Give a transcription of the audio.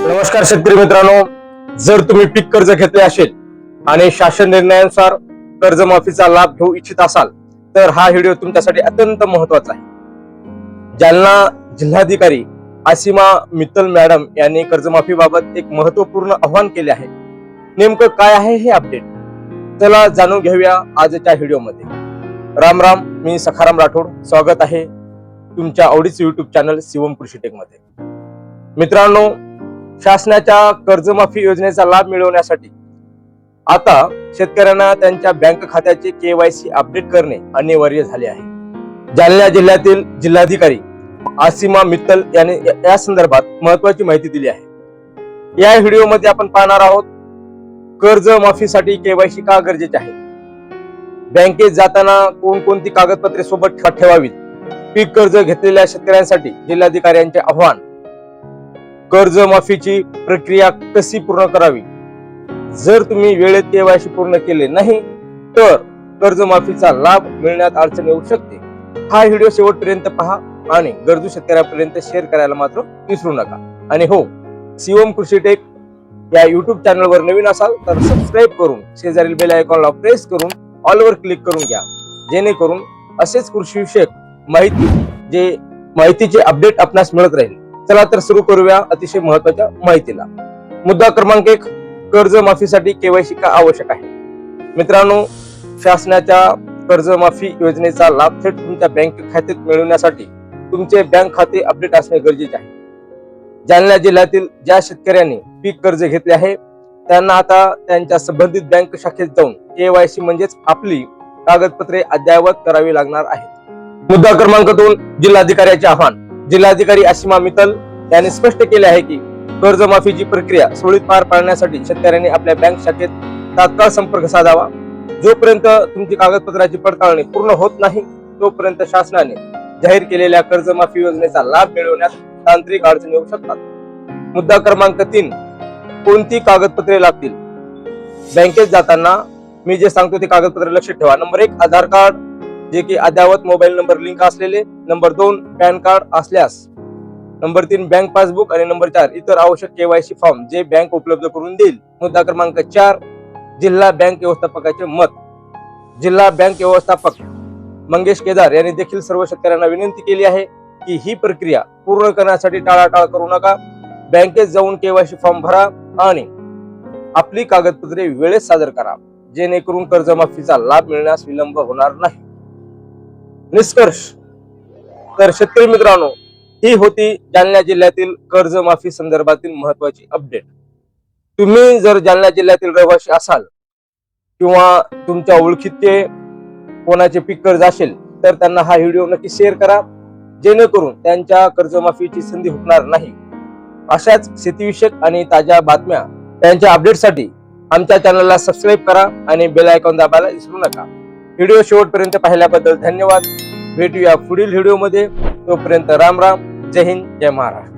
नमस्कार शेतकरी मित्रांनो, जर तुम्ही पीक कर्ज घेतले असेल आणि शासन निर्णयानुसार कर्जमाफीचा लाभ घेऊ इच्छित असाल तर हा व्हिडिओ तुमच्यासाठी अत्यंत महत्वाचा आहे। जालना जिल्हाधिकारी आसिमा मित्तल मॅडम यांनी कर्जमाफीबाबत एक महत्वपूर्ण आवाहन केले आहे। नेमकं काय आहे हे अपडेट, चला जाणून घेऊया आजच्या व्हिडिओमध्ये। राम राम, मी सखाराम राठोड, स्वागत आहे तुमच्या आवडीचे युट्यूब चॅनल शिवम कृषी टेक मध्ये। मित्रांनो, शासनाच्या कर्जमाफी योजनेचा लाभ मिळवण्यासाठी आता शेतकऱ्यांना त्यांच्या बँक खात्याचे KYC अपडेट करणे अनिवार्य झाले आहे। जालना जिल्ह्यातील जिल्हाधिकारी आसिमा मित्तल यांनी या संदर्भात महत्त्वाची माहिती दिली आहे। या व्हिडिओमध्ये आपण पाहणार आहोत कर्जमाफीसाठी KYC का गरजेचे आहे, बँकेत जाताना कोणकोणती कागदपत्रे सोबत ठेवावीत, पीक कर्ज घेतलेल्या शेतकऱ्यांसाठी जिल्हाधिकाऱ्यांचे आव्हान, कर्जमाफीची प्रक्रिया कशी पूर्ण करावी, जर तुम्ही वेळेत KYC पूर्ण केले नाही तर कर्जमाफीचा लाभ मिळण्यात अडचण येऊ शकते। हा व्हिडिओ शेवटपर्यंत पहा आणि गरजू शेतकऱ्यांपर्यंत शेअर करायला मात्र विसरू नका। आणि हो, शिवम कृषी टेक या युट्यूब चॅनलवर नवीन असाल तर सबस्क्राईब करून शेजारील बेल आयकॉनला प्रेस करून ऑल वर क्लिक करून घ्या, जेणेकरून असेच कृषी विषयक माहितीचे अपडेट आपणास मिळत राहील। चला तर सुरू करूया अतिशय महत्त्वाच्या माहितीला। मुद्दा क्रमांक 1, कर्जमाफीसाठी KYC का आवश्यक आहे। मित्रांनो, शासनाच्या कर्जमाफी योजनेचा लाभ थेट तुमच्या बँक खात्यात मिळवण्यासाठी तुमचे बँक खाते अपडेट असणे गरजेचे आहे। जालना जिल्ह्यातील ज्या शेतकऱ्यांनी पीक कर्ज घेतले आहे त्यांना आता त्यांच्या संबंधित बँक शाखेत जाऊन KYC म्हणजेच आपली कागदपत्रे अद्ययावत करावी लागणार आहेत। मुद्दा क्रमांक 2, जिल्हाधिकाऱ्याचे आव्हान। जिल्हाधिकारी आसिमा मित्तल यांनी स्पष्ट केले आहे की कर्जमाफीची प्रक्रिया सुरळीत पार पाडण्यासाठी शेतकऱ्यांनी आपल्या बँक शाखेत तात्काळ संपर्क साधावा। जोपर्यंत तुमची कागदपत्राची पडताळणी पूर्ण होत नाही तोपर्यंत शासनाने जाहीर केलेल्या कर्जमाफी योजनेचा लाभ मिळवण्यात तांत्रिक अडचणी येऊ शकतात। मुद्दा क्रमांक 3, कोणती कागदपत्रे लागतील। बँकेत जाताना मी जे सांगतो ते कागदपत्रे लक्षात ठेवा। नंबर 1, आधार कार्ड, जे की अद्ययावत मोबाईल नंबर लिंक असलेले। नंबर 2, पॅन कार्ड असल्यास। Number 3, bank passbook. आणि नंबर 4, इतर आवश्यक KYC फॉर्म जे बँक उपलब्ध करून देईल। मुद्दा क्रमांक 4, जिल्हा बँक व्यवस्थापकाचे मत। जिल्हा बँक व्यवस्थापक मंगेश केदार यांनी देखील सर्व शेतकऱ्यांना विनंती केली आहे की ही प्रक्रिया पूर्ण करण्यासाठी टाळाटाळ करू नका, बँकेत जाऊन KYC फॉर्म भरा आणि आपली कागदपत्रे वेळेत सादर करा, जेणेकरून कर्जमाफीचा लाभ मिळण्यास विलंब होणार नाही। निष्कर्ष, तर शेतकरी मित्रांनो, ही होती जालना जिल्ह्यातील कर्जमाफी संदर्भातील महत्वाची अपडेट। तुम्ही जर जालना जिल्ह्यातील रहिवासी असाल किंवा तुमच्या ओळखीचे कोणाचे पीक कर्ज असेल तर त्यांना हा व्हिडिओ नक्की शेअर करा, जेणेकरून त्यांच्या कर्जमाफीची संधी हुकणार नाही। अशाच शेतीविषयक आणि ताज्या बातम्या त्यांच्या अपडेटसाठी आमच्या चॅनलला सबस्क्राईब करा आणि बेल आयकॉन दाबायला विसरू नका। व्हिडिओ शेवटपर्यंत पाहिल्याबद्दल धन्यवाद। भेटूया पुढील व्हिडिओमध्ये, तोपर्यंत राम राम, जय हिंद, जय महाराष्ट्र।